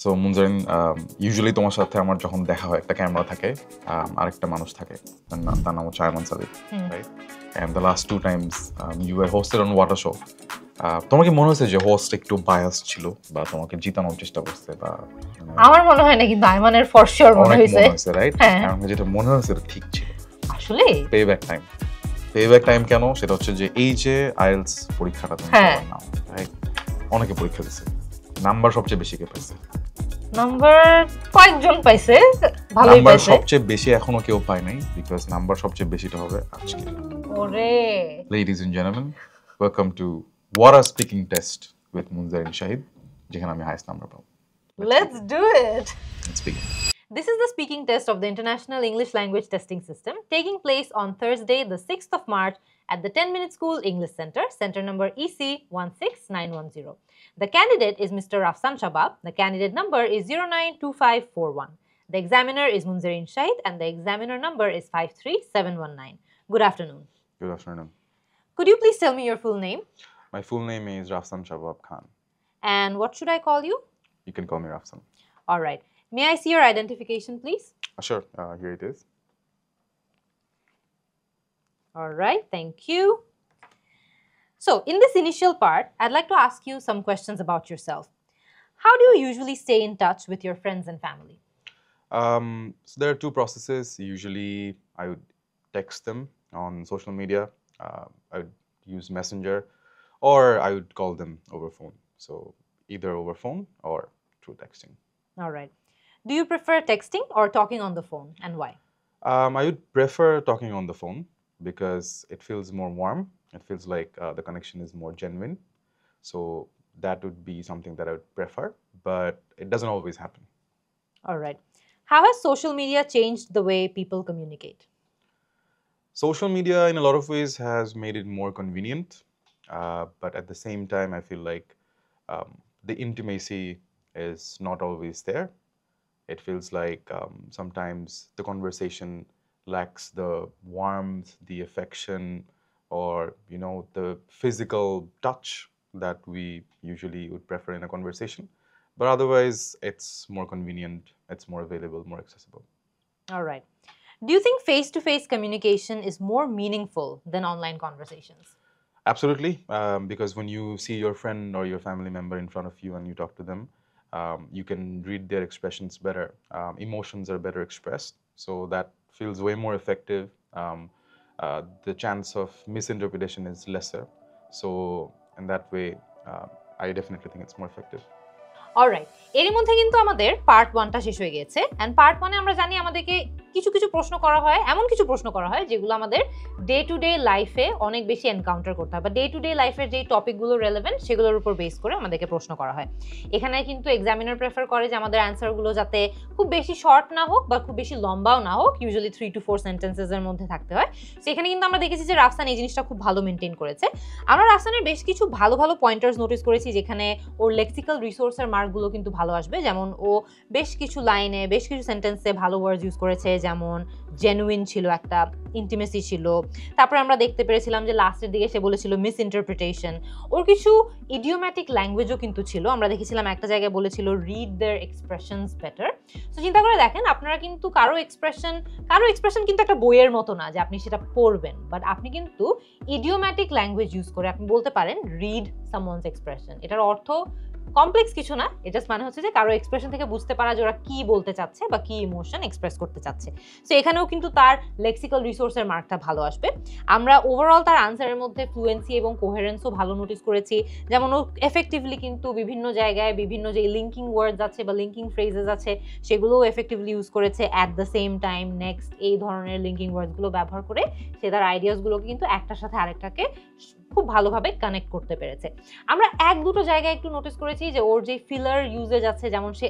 So Munzarin, usually তোমার সাথে আমার যখন দেখা হয় একটা ক্যামেরা থাকে, আরেকটা মানুষ থাকে, তার নাম হচ্ছে Rafsan Sabab, right? And the last 2 times you were hosted on water show. তোমার কি মনে হয়েছে যে হোস্ট একটু বায়াস ছিল বা তোমাকে জিতানোর চেষ্টা করছে? বা আমার মনে হয় না, কিন্তু আইমানের ফর শিওর মনে হয়েছে, রাইট? আমার যেটা মনে হয়েছে এটা ঠিক ছিল আসলে। পেব্যাক টাইম কেন? সেটা হচ্ছে যে এই যে আইএলটিএস পরীক্ষাটা তুমি নাও, রাইট? অনেকে পরীক্ষা দিচ্ছে, নাম্বার সবচেয়ে বেশি কে পাইছে? নাম্বার কয়েকজন পাইছে, ভালোই পাইছে। নাম্বার সবচেয়ে বেশি এখনো কেউ পায় নাই, বিকজ নাম্বার সবচেয়ে বেশিটা হবে আজকে। ওরে Ladies and gentlemen, welcome to IELTS Speaking Test with Munzereen Shahid, যেখানে আমি হাইয়েস্ট নাম্বার পাবো। Let's do it. Let's begin. This is the speaking test of the International English Language Testing System, taking place on Thursday, the 6th of March at the 10-Minute School English Center, center number EC 16910. The candidate is Mr. Rafsan Sabab. The candidate number is 092541. The examiner is Munzereen Shahid and the examiner number is 53719. Good afternoon. Good afternoon. Could you please tell me your full name? My full name is Rafsan Sabab Khan. And what should I call you? You can call me Rafsan. All right. May I see your identification, please? Sure. Here it is. All right. Thank you. So, in this initial part, I'd like to ask you some questions about yourself. How do you usually stay in touch with your friends and family? So there are 2 processes. Usually, I would text them on social media. I would use Messenger, or I would call them over phone. So either over phone or through texting. All right. Do you prefer texting or talking on the phone, and why? I would prefer talking on the phone because it feels more warm. It feels like the connection is more genuine. So that would be something that I would prefer, but it doesn't always happen. All right. How has social media changed the way people communicate? Social media in a lot of ways has made it more convenient, but at the same time, I feel like the intimacy is not always there. It feels like sometimes the conversation lacks the warmth, the affection, or the physical touch that we usually would prefer in a conversation. But otherwise, it's more convenient, it's more available, more accessible. All right. Do you think face-to-face communication is more meaningful than online conversations? Absolutely, because when you see your friend or your family member in front of you and you talk to them, you can read their expressions better. Emotions are better expressed, so that feels way more effective. The chance of misinterpretation is lesser. So in that way, I definitely think it's more effective. Alright, এর মধ্যে কিন্তু আমাদের part 1টা শেষ হয়ে গেছে। And part 1-এ আমরা জানি আমাদেরকে কিছু প্রশ্ন করা হয়, এমন কিছু প্রশ্ন করা হয় যেগুলো আমাদের ডে টু ডে লাইফে অনেক বেশি এনকাউন্টার করতে হয়, বা ডে টু ডে লাইফের যেই টপিকগুলো রেলেভেন্ট সেগুলোর উপর বেস করে আমাদেরকে প্রশ্ন করা হয়। এখানে কিন্তু এক্সামিনার প্রেফার করে যে আমাদের অ্যান্সারগুলো যাতে খুব বেশি শর্ট না হোক বা খুব বেশি লম্বাও না হোক, ইউজুয়ালি 3 to 4 সেন্টেন্সেসের মধ্যে থাকতে হয়। সো এখানে কিন্তু আমরা দেখেছি যে রাফসান এই জিনিসটা খুব ভালো মেনটেন করেছে। আমরা রাফসানের বেশ কিছু ভালো পয়েন্টার্স নোটিস করেছি, যেখানে ওর লেক্সিক্যাল রিসোর্সের মার্কগুলো কিন্তু ভালো আসবে। যেমন ও বেশ কিছু লাইনে, বেশ কিছু সেন্টেন্সে ভালো ওয়ার্ডস ইউজ করেছে, যেমন জেনুইন ছিল, একটা ইন্টিমেসি ছিল। তারপরে আমরা দেখতে পেরেছিলাম যে লাস্টের দিকে সে বলেছিল মিস ইন্টারপ্রিটেশন। ওর কিছু ইডিওম্যাটিক ল্যাঙ্গুয়েজও কিন্তু ছিল। আমরা দেখেছিলাম একটা জায়গায় বলেছিল রিড দেয়ার এক্সপ্রেশনস বেটার। তো চিন্তা করে দেখেন, আপনারা কিন্তু কারো এক্সপ্রেশন কিন্তু একটা বইয়ের মতো না যে আপনি সেটা পড়বেন, বাট আপনি কিন্তু ইডিওম্যাটিক ল্যাঙ্গুয়েজ ইউজ করে আপনি বলতে পারেন রিড সামওয়ানস এক্সপ্রেশন। এটার অর্থ কমপ্লেক্স কিছু না, এটা মানে হচ্ছে যে কারো এক্সপ্রেশন থেকে বুঝতে পারা যে ওরা কি বলতে চাচ্ছে বা কি ইমোশন এক্সপ্রেস করতে চাচ্ছে। সো এখানেও কিন্তু তার লেক্সিক্যাল রিসোর্সের মার্কটা ভালো আসবে। আমরা ওভারঅল তার আনসারের মধ্যে ফ্লুয়েন্সি এবং কোহেরেন্সও ভালো নোটিস করেছি। যেমন ও এফেক্টিভলি কিন্তু বিভিন্ন জায়গায় বিভিন্ন যে লিঙ্কিং ওয়ার্ডস আছে বা লিঙ্কিং ফ্রেজেস আছে সেগুলোও এফেক্টিভলি ইউজ করেছে। At the same time, next, এই ধরনের লিঙ্কিং ওয়ার্ডসগুলো ব্যবহার করে সে তার আইডিয়াসগুলোকে কিন্তু একটার সাথে আরেকটাকে খুব ভালোভাবে কানেক্ট করতে পেরেছে। আমরা 1-2টো জায়গায় একটু নোটিস করেছি যে ওর যে ফিলার ইউজেজ আছে, যেমন সে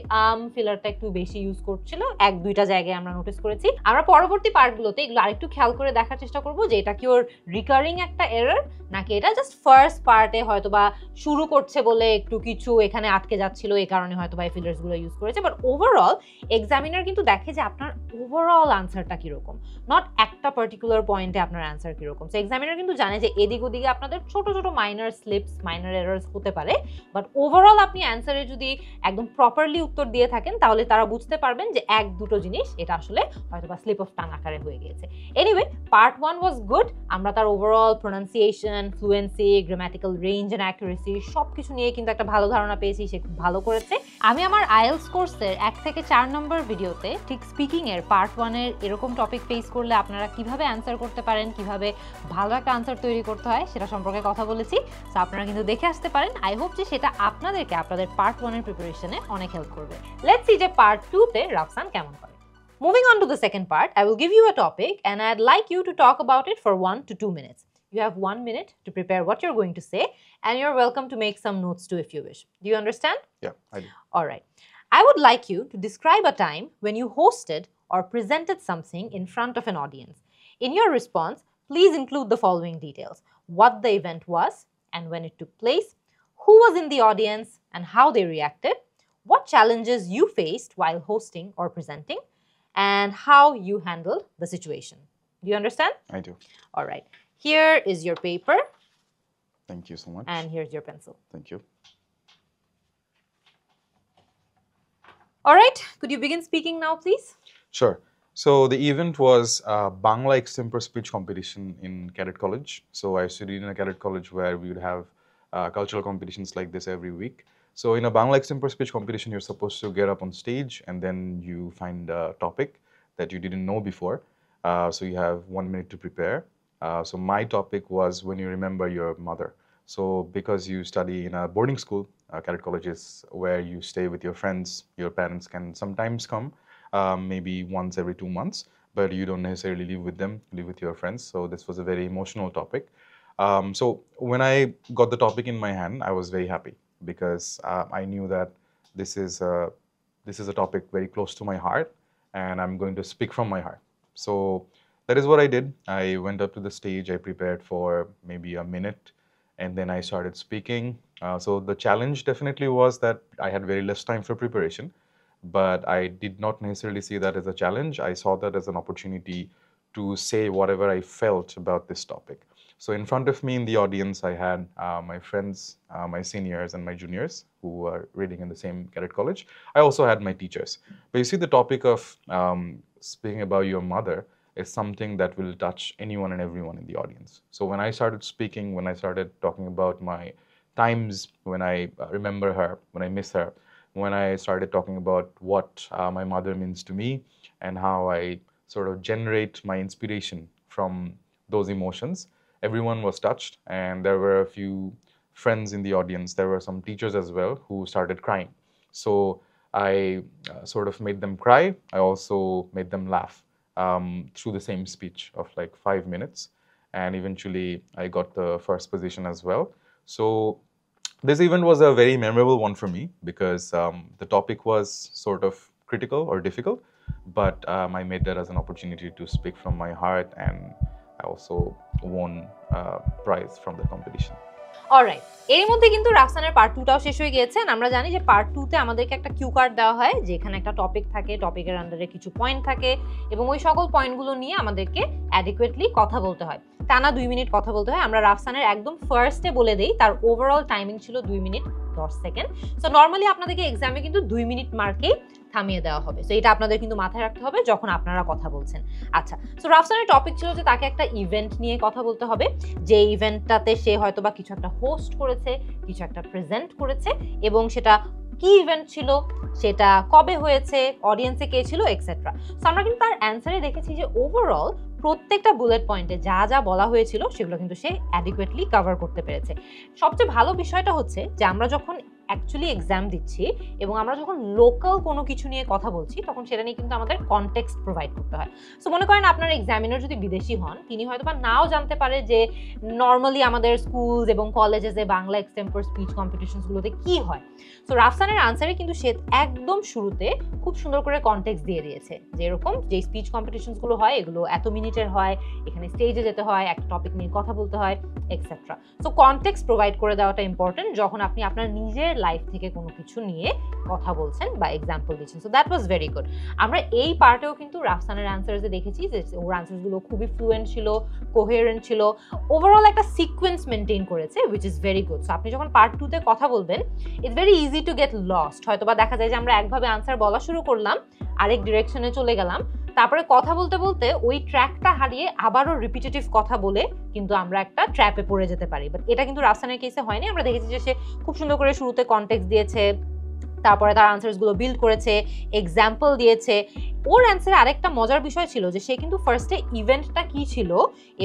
ফিলারটা একটু বেশি ইউজ করছিল, 1-2টা জায়গায় আমরা নোটিস করেছি। আমরা পরবর্তী পার্টগুলোতে এগুলো আরেকটু খেয়াল করে দেখার চেষ্টা করব যে এটা কি ওর রিকারিং একটা এরর, নাকি এটা জাস্ট ফার্স্ট পার্টে হয়তো বা শুরু করছে বলে একটু কিছু এখানে আটকে যাচ্ছিল, এই কারণে হয়তো বা এই ফিলার্সগুলো ইউজ করেছে। বাট ওভারঅল এক্সামিনার কিন্তু দেখে যে আপনার ওভারঅল আনসারটা কিরকম, নট একটা পার্টিকুলার পয়েন্টে আপনার আনসার কিরকম। সো এক্সামিনার কিন্তু জানে যে এদিক ওদিকে আপনাদের আপনাদের ছোট ছোট মাইনর স্লিপস মাইনর এরার্স হতে পারে, বাট ওভারঅল আপনি অ্যান্সারে যদি একদম প্রপারলি উত্তর দিয়ে থাকেন তাহলে তারা বুঝতে পারবেন যে এক দুটো জিনিস এটা আসলে হয়তো বা স্লিপ অফ টাং আকারে হয়ে গিয়েছে। Anyway, part 1 was good. আমরা তার overall pronunciation, fluency, grammatical range and accuracy সবকিছু নিয়ে কিন্তু একটা ভালো ধারণা পেয়েছি, সে খুব ভালো করেছে। আমি আমার আইএলটিএস কোর্সের 1 থেকে 4 নম্বর ভিডিওতে ঠিক স্পিকিং এর পার্ট 1 এর এরকম টপিক ফেস করলে আপনারা কিভাবে অ্যান্সার করতে পারেন, কিভাবে ভালো একটা আনসার তৈরি করতে হয় সেটা সম্পর্কে কথা বলেছি। সো আপনারা কিন্তু দেখে আসতে পারেন। আই হোপ যে সেটা আপনাদেরকে আপনাদের পার্ট 1 এর প্রিপারেশনে অনেক হেল্প করবে। লেটস সি যে পার্ট 2 তে রাফসান কেমন করে। Moving on to the second part, I will give you a topic and I'd like you to talk about it for 1 to 2 minutes. You have 1 minute to prepare what you're going to say, and you're welcome to make some notes too if you wish. Do you understand? Yeah, I do. All right. I would like you to describe a time when you hosted or presented something in front of an audience. In your response, please include the following details: what the event was and when it took place, who was in the audience and how they reacted, what challenges you faced while hosting or presenting, and how you handled the situation. Do you understand? I do. All right. Here is your paper. Thank you so much. And here's your pencil. Thank you. All right. Could you begin speaking now, please? Sure. So the event was Bangla extempore speech competition in Cadet College. So I studied in a Cadet College where we would have cultural competitions like this every week. So in a Bangla extempore speech competition, you're supposed to get up on stage and then you find a topic that you didn't know before. So you have 1 minute to prepare. So my topic was when you remember your mother. So because you study in a boarding school, Cadet College is where you stay with your friends, your parents can sometimes come, maybe once every 2 months, but you don't necessarily live with them, live with your friends. So this was a very emotional topic. So when I got the topic in my hand, I was very happy because I knew that this is a topic very close to my heart and I'm going to speak from my heart. So that is what I did. I went up to the stage, I prepared for maybe a minute, and then I started speaking. So the challenge definitely was that I had very less time for preparation, but I did not necessarily see that as a challenge. I saw that as an opportunity to say whatever I felt about this topic. So in front of me in the audience, I had my friends, my seniors and my juniors who were reading in the same Cadet College. I also had my teachers. But you see, the topic of speaking about your mother is something that will touch anyone and everyone in the audience. So when I started speaking, when I started talking about my times when I remember her, when I miss her, when I started talking about what my mother means to me and how I sort of generate my inspiration from those emotions, everyone was touched, and there were a few friends in the audience. There were some teachers as well who started crying. So I sort of made them cry. I also made them laugh through the same speech of like 5 minutes, and eventually I got the first position as well. So this event was a very memorable one for me because the topic was sort of critical or difficult, but I made that as an opportunity to speak from my heart, and I also won a prize from the competition. Alright, এর মধ্যে কিন্তু রাফসানের part 2টাও শেষ হয়ে গিয়েছে। আমরা জানি যে part 2 তে আমাদেরকে একটা কিউ কার্ড দেওয়া হয়, যেখানে একটা টপিক থাকে, টপিকের আন্ডারে কিছু পয়েন্ট থাকে এবং ওই সকল পয়েন্টগুলো নিয়ে আমাদেরকে অ্যাডিকুয়েটলি কথা বলতে হয়। টানা 2 মিনিট কথা বলতে হয়। আমরা রাফসানের একদম ফার্স্টে বলে দেই, তার ওভারঅল টাইমিং ছিল 2 মিনিট 10 সেকেন্ড। সো নর্মালি আপনাদেরকে এক্সামে কিন্তু 2 মিনিট মার্কেই থামিয়ে দেওয়া হবে। সো এটা আপনাদের কিন্তু মাথায় রাখতে হবে যখন আপনারা কথা বলছেন। আচ্ছা, সো রাফসানের টপিক ছিল যে তাকে একটা ইভেন্ট নিয়ে কথা বলতে হবে, যে ইভেন্টটাতে সে হয়তো বা কিছু একটা হোস্ট করেছে, কিছু একটা প্রেজেন্ট করেছে এবং সেটা কি ইভেন্ট ছিল, সেটা কবে হয়েছে, অডিয়েন্সে কে ছিল, এক্সেট্রা। সো আমরা কিন্তু তার অ্যান্সারে দেখেছি যে ওভারঅল প্রত্যেকটা বুলেট পয়েন্টে যা যা বলা হয়েছিল সেগুলো কিন্তু সে অ্যাডিকুয়েটলি কভার করতে পেরেছে। সবচেয়ে ভালো বিষয়টা হচ্ছে যে আমরা যখন অ্যাকচুয়ালি এক্সাম দিচ্ছি এবং আমরা যখন লোকাল কোনো কিছু নিয়ে কথা বলছি তখন সেটা নিয়ে কিন্তু আমাদের কনটেক্সট প্রোভাইড করতে হয়। সো মনে করেন আপনার এক্সামিনার যদি বিদেশি হন, তিনি হয়তো বা নাও জানতে পারে যে নর্মালি আমাদের স্কুল এবং কলেজে বাংলা এক্সটেম্পোর স্পিচ কম্পিটিশনসগুলোতে কি হয়। সো রাফসানের আনসারে কিন্তু সে একদম শুরুতে খুব সুন্দর করে কনটেক্সট দিয়ে দিয়েছে, যে এরকম যে স্পিচ কম্পিটিশনসগুলো হয় এগুলো এত মিনিটের হয়, এখানে স্টেজে যেতে হয়, একটা টপিক নিয়ে কথা বলতে হয়, এক্সেট্রা। সো কনটেক্সট প্রোভাইড করে দেওয়াটা ইম্পর্টেন্ট যখন আপনি আপনার নিজের লাইফ থেকে কোনো কিছু নিয়ে কথা বলছেন বা এক্সাম্পল দিচ্ছেন। So that was very good. আমরা এই পার্টেও কিন্তু রাফসানের অ্যান্সার্সে দেখেছি যে ওর অ্যান্সারসগুলো খুবই ফ্লুয়েন্ট ছিল, কোহেরেন্ট ছিল, ওভারঅল একটা সিকোয়েন্স মেনটেন করেছে, which is very good. So আপনি যখন পার্ট 2 তে কথা বলবেন, it's very easy to get lost. হয়তো বা দেখা যায় যে আমরা একভাবে আনসার বলা শুরু করলাম, আরেক ডিরেকশনে চলে গেলাম, তারপরে কথা বলতে বলতে ওই ট্র্যাকটা হারিয়ে আবারও রিপিটেটিভ কথা বলে কিন্তু আমরা একটা ট্র্যাপে পড়ে যেতে পারি। বাট এটা কিন্তু রাফসানের কেসে হয়নি। আমরা দেখেছি যে সে খুব সুন্দর করে শুরুতে কনটেক্সট দিয়েছে, তারপরে তার আনসারসগুলো বিল্ড করেছে, এক্সাম্পল দিয়েছে। ওর অ্যান্সারে আরেকটা মজার বিষয় ছিল যে সে কিন্তু ফার্স্টে ইভেন্টটা কি ছিল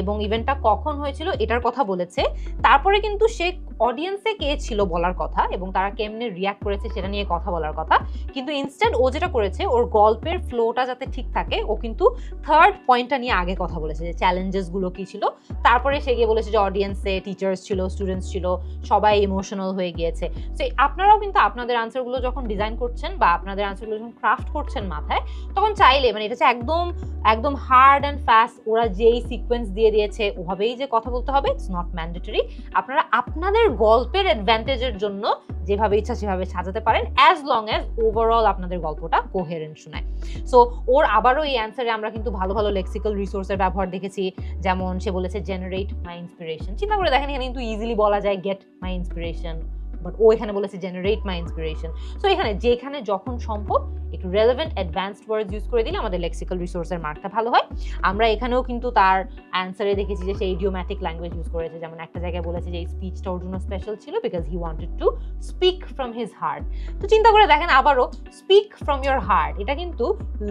এবং ইভেন্টটা কখন হয়েছিল এটার কথা বলেছে, তারপরে কিন্তু সে অডিয়েন্সে কে ছিল বলার কথা এবং তারা কেমনে রিয়াক্ট করেছে সেটা নিয়ে কথা বলার কথা। কিন্তু ইনস্ট্যান্ট ও যেটা করেছে, ওর গল্পের ফ্লোটা যাতে ঠিক থাকে, ও কিন্তু থার্ড পয়েন্টটা নিয়ে আগে কথা বলেছে যে চ্যালেঞ্জেসগুলো কি ছিল, তারপরে সে গিয়ে বলেছে যে অডিয়েন্সে টিচার্স ছিল, স্টুডেন্টস ছিল, সবাই ইমোশনাল হয়ে গিয়েছে। সো আপনারাও কিন্তু আপনাদের আনসারগুলো যখন ডিজাইন করছেন বা আপনাদের আনসারগুলো যখন ক্রাফট করছেন মাথায়, তখন চাইলে মানে এটা হচ্ছে একদম একদম হার্ড অ্যান্ড ফাস্ট ওরা যেই সিকোয়েন্স দিয়ে দিয়েছে ওভাবেই যে কথা বলতে হবে, ইটস নট ম্যান্ডেটরি। আপনারা আপনাদের গল্পের অ্যাডভান্টেজের জন্য যেভাবে ইচ্ছা সেভাবে সাজাতে পারেন, অ্যাজ লং অ্যাজ ওভারঅল আপনাদের গল্পটা কোহেরেন্ট শোনায়। সো ওর আবারও এই অ্যান্সারে আমরা কিন্তু ভালো ভালো লেক্সিক্যাল রিসোর্সের ব্যবহার দেখেছি। যেমন সে বলেছে জেনারেট মাই ইন্সপিরেশন। চিন্তা করে দেখেন, এখানে কিন্তু ইজিলি বলা যায় গেট মাই ইন্সপিরেশন, বাট ও এখানে বলেছে জেনারেট মাই ইন্সপিরেশন। সো এখানে যেখানে যখন সম্ভব একটু রেলেভেন্ট অ্যাডভান্সড ওয়ার্ডস ইউজ করে দিলে আমাদের লেক্সিক্যাল রিসোর্সের মার্কটা ভালো হয়। আমরা এখানেও কিন্তু তার অ্যান্সারে দেখেছি যে সে ইডিওম্যাটিক ল্যাঙ্গুয়েজ ইউজ করেছে। যেমন একটা জায়গায় বলেছে যে এই স্পিচটা ওর জন্য স্পেশাল ছিল because he wanted to speak from his heart. তো চিন্তা করে দেখেন, আবারও স্পিক ফ্রম ইয়োর হার্ট, এটা কিন্তু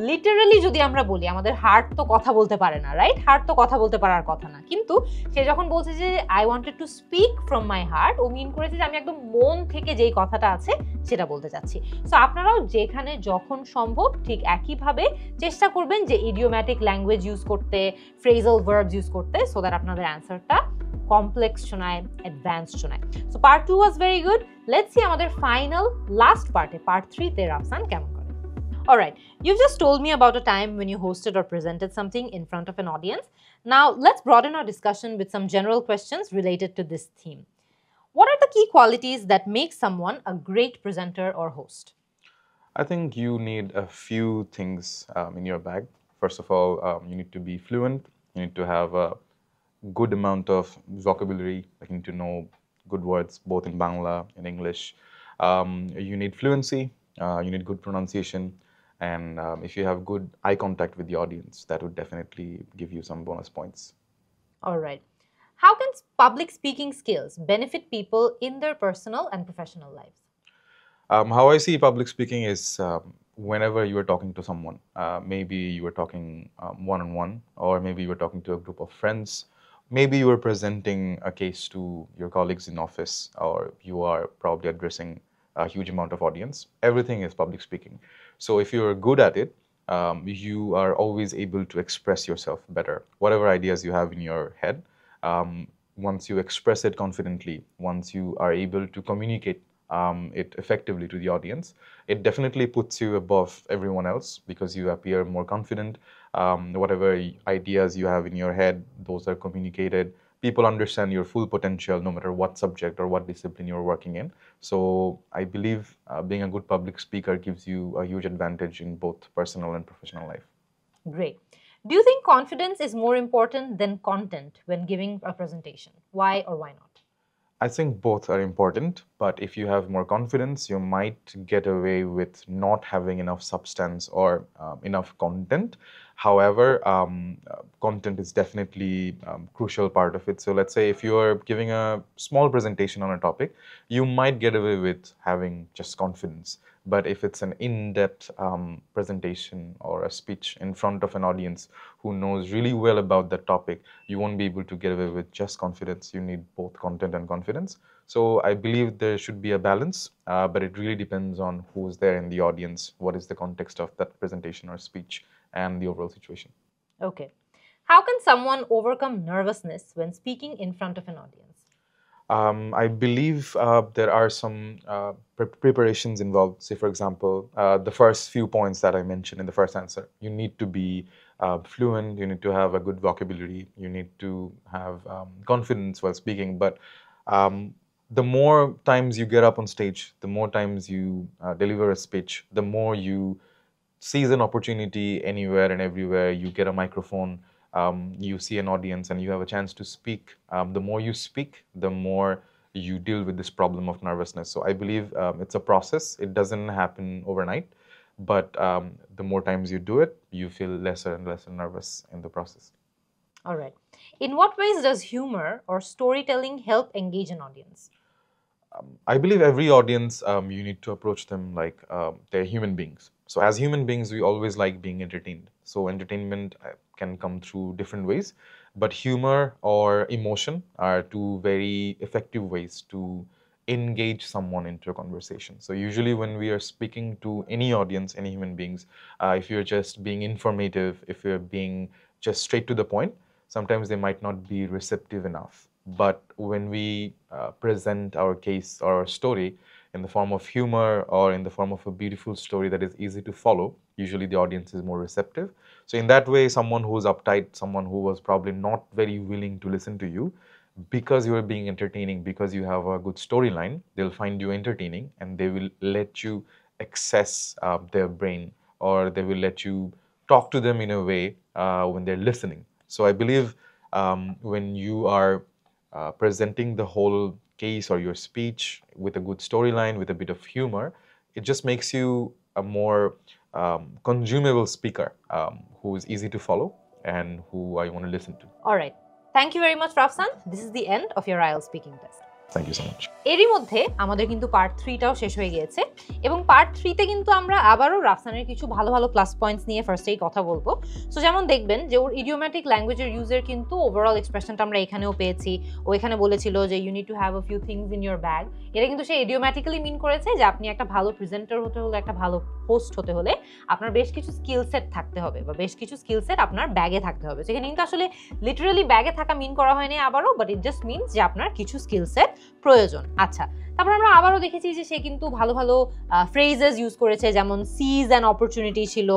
লিটারালি যদি আমরা বলি, আমাদের হার্ট তো কথা বলতে পারে না, রাইট? হার্ট তো কথা বলতে পারার কথা না। কিন্তু সে যখন বলছে যে I wanted to speak from my heart, ও মিন করেছে যে আমি একদম মন থেকে যেই কথাটা আছে সেটা বলতে চাচ্ছি। সো আপনারাও যেখানে যখন সম্ভব ঠিক একইভাবে চেষ্টা করবেন যে ইডিওম্যাটিক ল্যাঙ্গুয়েজ ইউজ করতে, ফ্রেজাল ভার্বস ইউজ করতে, সো দ্যাট আপনাদের অ্যান্সারটা কমপ্লেক্স শোনায়, অ্যাডভান্সড শোনায়। So part 2 was very good. Let's see আমাদের ফাইনাল লাস্ট পার্টে, পার্ট 3 তে রাফসান কেমন করে। Alright, you've just told me about a time when you hosted or presented something in front of an audience. Now let's broaden our discussion with some general questions related to this theme. What are the key qualities that make someone a great presenter or host? I think you need a few things in your bag. First of all, you need to be fluent. You need to have a good amount of vocabulary. Like you need to know good words both in Bangla and English. You need fluency. You need good pronunciation. And if you have good eye contact with the audience, that would definitely give you some bonus points. All right. How can public speaking skills benefit people in their personal and professional lives? How I see public speaking is whenever you are talking to someone, maybe you are talking one-on-one, or maybe you are talking to a group of friends, maybe you are presenting a case to your colleagues in office, or you are probably addressing a huge amount of audience. Everything is public speaking. So if you are good at it, you are always able to express yourself better. Whatever ideas you have in your head, once you express it confidently, once you are able to communicate it effectively to the audience, it definitely puts you above everyone else because you appear more confident. Whatever ideas you have in your head, those are communicated. People understand your full potential no matter what subject or what discipline you're working in. So I believe being a good public speaker gives you a huge advantage in both personal and professional life. Great. Do you think confidence is more important than content when giving a presentation? Why or why not? I think both are important, but if you have more confidence, you might get away with not having enough substance or enough content. However, content is definitely a crucial part of it. So let's say if you are giving a small presentation on a topic, you might get away with having just confidence. But if it's an in-depth presentation or a speech in front of an audience who knows really well about that topic, you won't be able to get away with just confidence. You need both content and confidence. So I believe there should be a balance, but it really depends on who's there in the audience, what is the context of that presentation or speech, and the overall situation. Okay. How can someone overcome nervousness when speaking in front of an audience? I believe there are some preparations involved. Say, for example, the first few points that I mentioned in the first answer, you need to be fluent, you need to have a good vocabulary, you need to have confidence while speaking. But the more times you get up on stage, the more times you deliver a speech, the more you seize an opportunity anywhere and everywhere, you get a microphone, you see an audience and you have a chance to speak. The more you speak, the more you deal with this problem of nervousness. So I believe it's a process. It doesn't happen overnight, but the more times you do it, you feel lesser and lesser nervous in the process. All right. In what ways does humor or storytelling help engage an audience? I believe every audience, you need to approach them like they're human beings. So as human beings, we always like being entertained. So entertainment can come through different ways, but humor or emotion are two very effective ways to engage someone into a conversation. So usually when we are speaking to any audience, any human beings, if you're just being informative, if you're being just straight to the point, sometimes they might not be receptive enough. But when we present our case or our story in the form of humor or in the form of a beautiful story that is easy to follow, usually the audience is more receptive. So in that way, someone who's uptight, someone who was probably not very willing to listen to you, because you are being entertaining, because you have a good storyline, they'll find you entertaining and they will let you access their brain, or they will let you talk to them in a way when they're listening. So I believe when you are presenting the whole case or your speech with a good storyline, with a bit of humor, it just makes you a more consumable speaker who is easy to follow and who I want to listen to. All right. Thank you very much, Rafsan. This is the end of your IELTS speaking test. Thank you so much. এরই মধ্যে আমাদের কিন্তু part 3টাও শেষ হয়ে গিয়েছে এবং part 3তে কিন্তু আমরা আবারও রাফসানের কিছু ভালো ভালো প্লাস পয়েন্টস নিয়ে ফার্স্টেই কথা বলবো। সো যেমন দেখবেন যে ওর ইডিওম্যাটিক ল্যাঙ্গুয়েজের ইউজের কিন্তু ওভারঅল এক্সপ্রেশনটা আমরা এখানেও পেয়েছি। ও এখানে বলেছিল যে you need to have a few things in your bag. এটা কিন্তু সে ইডিওম্যাটিক্যালি মিন করেছে যে আপনি একটা ভালো প্রেজেন্টার হতে হলে, একটা ভালো হোস্ট হতে হলে আপনার বেশ কিছু স্কিল সেট থাকতে হবে বা বেশ কিছু স্কিল সেট আপনার ব্যাগে থাকতে হবে। সেখানে কিন্তু আসলে লিটারালি ব্যাগে থাকা মিন করা হয়নি আবারও, বাট ইট জাস্ট মিনস যে আপনার কিছু স্কিল সেট প্রয়োজন। আচ্ছা, তারপর আমরা আবারও দেখেছি যে সে কিন্তু ভালো ভালো ফ্রেজেস ইউজ করেছে, যেমন সিজ অ্যান অপরচুনিটি ছিল।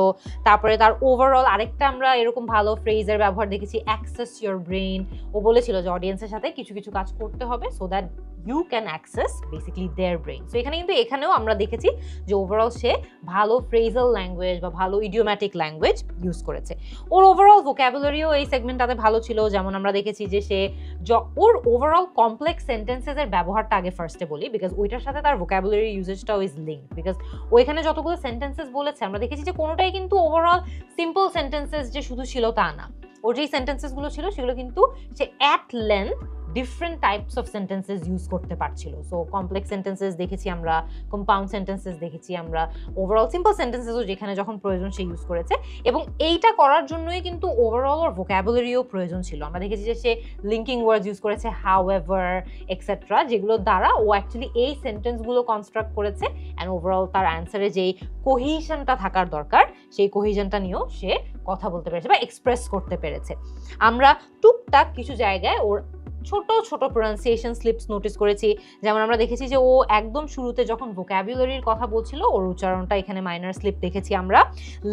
তারপরে তার ওভারঅল আরেকটা আমরা এরকম ভালো ফ্রেজের ব্যবহার দেখেছি, অ্যাক্সেস ইয়োর ব্রেন। ও বলেছিল যে অডিয়েন্সের সাথে কিছু কিছু কাজ করতে হবে so that you can access basically their brain. So এখানে কিন্তু এখানেও আমরা দেখেছি যে ওভারঅল সে ভালো ফ্রেজাল ল্যাঙ্গুয়েজ বা ভালো ইডিওম্যাটিক ল্যাঙ্গুয়েজ ইউজ করেছে। ওর ওভারঅল ভোক্যাবুলারিও এই সেগমেন্টটাতে ভালো ছিল। যেমন আমরা দেখেছি যে সে ওর ওভারঅল কমপ্লেক্স সেন্টেন্সেসের ব্যবহারটা আগে ফার্স্টে বলি, বিকজ ওইটার সাথে তার ভোক্যাবুলারি ইউজেসটাও ইজ লিঙ্ক। বিকজ ওইখানে যতগুলো সেন্টেন্সেস বলেছে আমরা দেখেছি যে কোনোটাই কিন্তু ওভারঅল সিম্পল সেন্টেন্সেস যে শুধু ছিল তা না। ওর যেই সেন্টেন্সেসগুলো ছিল সেগুলো কিন্তু সে at length different types of sentences use করতে পারছিল। সো কমপ্লেক্স সেন্টেন্সেস দেখেছি আমরা, কম্পাউন্ড সেন্টেন্সেস দেখেছি আমরা, ওভারঅল সিম্পল সেন্টেন্সেসও যেখানে যখন প্রয়োজন সে ইউজ করেছে। এবং এইটা করার জন্যই কিন্তু ওভারঅল ওর ভোক্যাবুলারিও প্রয়োজন ছিল। আমরা দেখেছি যে সে লিঙ্কিং ওয়ার্ডস ইউজ করেছে, হাউএভার এক্সেট্রা, যেগুলোর দ্বারা ও অ্যাকচুয়ালি এই সেন্টেন্সগুলো কনস্ট্রাক্ট করেছে। অ্যান্ড ওভারঅল তার অ্যান্সারে যেই কোহিশনটা থাকার দরকার সেই কোহিশনটা নিয়েও সে কথা বলতে পেরেছে বা এক্সপ্রেস করতে পেরেছে। আমরা টুকটাক কিছু জায়গায় ওর ছোট ছোট প্রোনাউন্সিয়েশন স্লিপস নোটিস করেছি। যেমন আমরা দেখেছি যে ও একদম শুরুতে যখন ভোক্যাবুলারির কথা বলছিল ওর উচ্চারণটা এখানে মাইনার স্লিপ দেখেছি আমরা।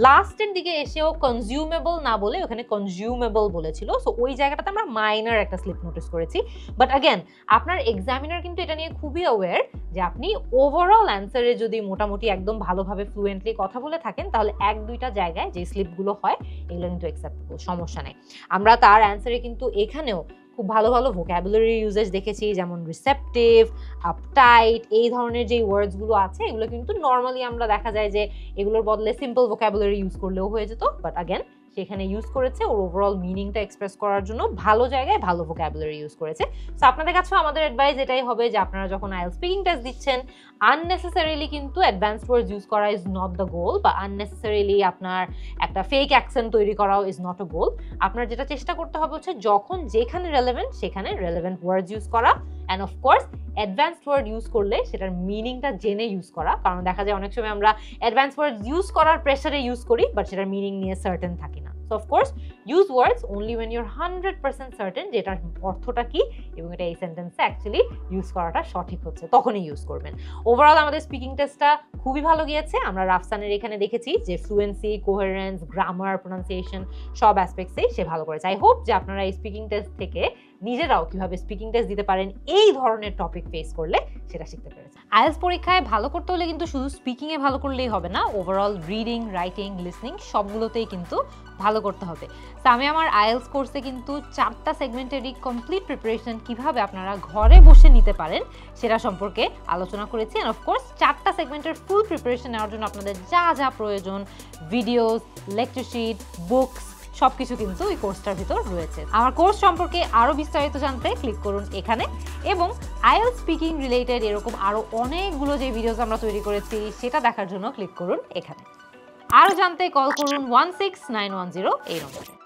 লাস্টের দিকে এসে ও কনজিউমেবল না বলে ওখানে কনজিউমেবল বলেছিল। সো ওই জায়গাটাতে আমরা মাইনার একটা স্লিপ নোটিস করেছি। বাট অ্যাগেন আপনার এক্সামিনার কিন্তু এটা নিয়ে খুবই অ্যাওয়্যার যে আপনি ওভারঅল অ্যান্সারে যদি মোটামুটি একদম ভালোভাবে ফ্লুয়েন্টলি কথা বলে থাকেন তাহলে এক দুইটা জায়গায় যে স্লিপগুলো হয় এগুলো কিন্তু অ্যাকসেপ্টেবল, সমস্যা নেই। আমরা তার অ্যান্সারে কিন্তু এখানেও খুব ভালো ভালো ভোক্যাবুলারি ইউজেস দেখেছি, যেমন রিসেপটিভ, আপটাইট, এই ধরনের যে ওয়ার্ডসগুলো আছে এগুলো কিন্তু নর্মালি আমরা দেখা যায় যে এগুলোর বদলে সিম্পল ভোক্যাবুলারি ইউজ করলেও হয়ে যেত। বাট অ্যাগেন সেখানে ইউজ করেছে ওর ওভারঅল মিনিংটা এক্সপ্রেস করার জন্য ভালো জায়গায় ভালো ভোক্যাবুলারি ইউজ করেছে। সো আপনাদের কাছেও আমাদের অ্যাডভাইস এটাই হবে যে আপনারা যখন আইএলটিএস স্পিকিং টেস্ট দিচ্ছেন আননেসেসারিলি কিন্তু অ্যাডভান্সড ওয়ার্ডস ইউজ করা ইজ নট দ্য গোল, বা আননেসেসারিলি আপনার একটা ফেক অ্যাকসেন্ট তৈরি করাও ইজ নট আ গোল। আপনার যেটা চেষ্টা করতে হবে হচ্ছে যখন যেখানে রেলেভেন্ট সেখানে রেলেভেন্ট ওয়ার্ডস ইউজ করা, and of course advanced word use করলে সেটার মিনিংটা জেনে ইউজ করা। কারণ দেখা যায় অনেক সময় আমরা অ্যাডভান্স ওয়ার্ড ইউজ করার প্রেসারে ইউজ করি বাট সেটার মিনিং নিয়ে সার্টেন থাকি না। So of course use words only when your 100% certain যেটার অর্থটা কি এবং এটা এই সেন্টেন্সে অ্যাকচুয়ালি ইউজ করাটা সঠিক হচ্ছে, তখনই ইউজ করবেন। ওভারঅল আমাদের স্পিকিং টেস্টটা খুবই ভালো গিয়েছে। আমরা রাফসানের এখানে দেখেছি যে ফ্লুয়েন্সি, কোহেরেন্স, গ্রামার, প্রোনাউন্সিয়েশন সব অ্যাসপেক্টসেই সে ভালো করেছে। আই হোপ যে আপনারা এই স্পিকিং টেস্ট থেকে নিজেরাও কিভাবে স্পিকিং টেস্ট দিতে পারেন এই ধরনের টপিক ফেস করলে সেটা শিখতে পেরেছেন। আইএলটিএস পরীক্ষায় ভালো করতে হলে কিন্তু শুধু স্পিকিংয়ে ভালো করলেই হবে না, ওভারঅল রিডিং, রাইটিং, লিসনিং সবগুলোতেই কিন্তু ভালো করতে হবে। তো আমি আমার আইএলটিএস কোর্সে কিন্তু 4টা সেগমেন্টেরই কমপ্লিট প্রিপারেশন কিভাবে আপনারা ঘরে বসে নিতে পারেন সেটা সম্পর্কে আলোচনা করেছি। এন্ড অফকোর্স 4টা সেগমেন্টের ফুল প্রিপারেশন নেওয়ার জন্য আপনাদের যা যা প্রয়োজন, ভিডিওস, লেকচার শিট, বুকস সবকিছু কিন্তু এই কোর্সটার ভিতর রয়েছে। আমার কোর্স সম্পর্কে আরো বিস্তারিত জানতে ক্লিক করুন এখানে, এবং আইএলটিএস স্পিকিং রিলেটেড এরকম আরো অনেকগুলো যে ভিডিওস আমরা তৈরি করেছি সেটা দেখার জন্য ক্লিক করুন এখানে। আরো জানতে কল করুন 16910 এই নম্বরে।